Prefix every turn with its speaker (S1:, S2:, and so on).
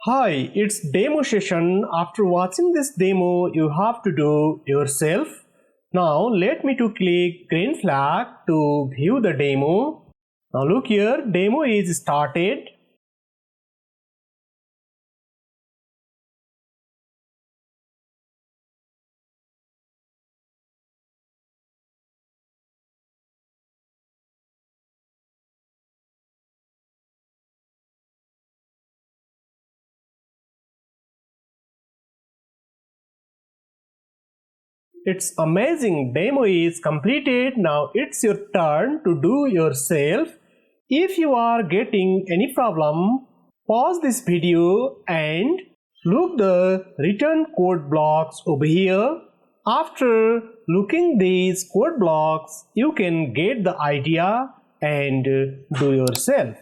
S1: Hi, it's demo session. After watching this demo, you have to do yourself. Now let me to click green flag to view the demo. Now look here, demo is started. It's amazing, demo is completed. Now it's your turn to do yourself. If you are getting any problem, pause this video and look the written code blocks over here. After looking these code blocks, you can get the idea and do yourself.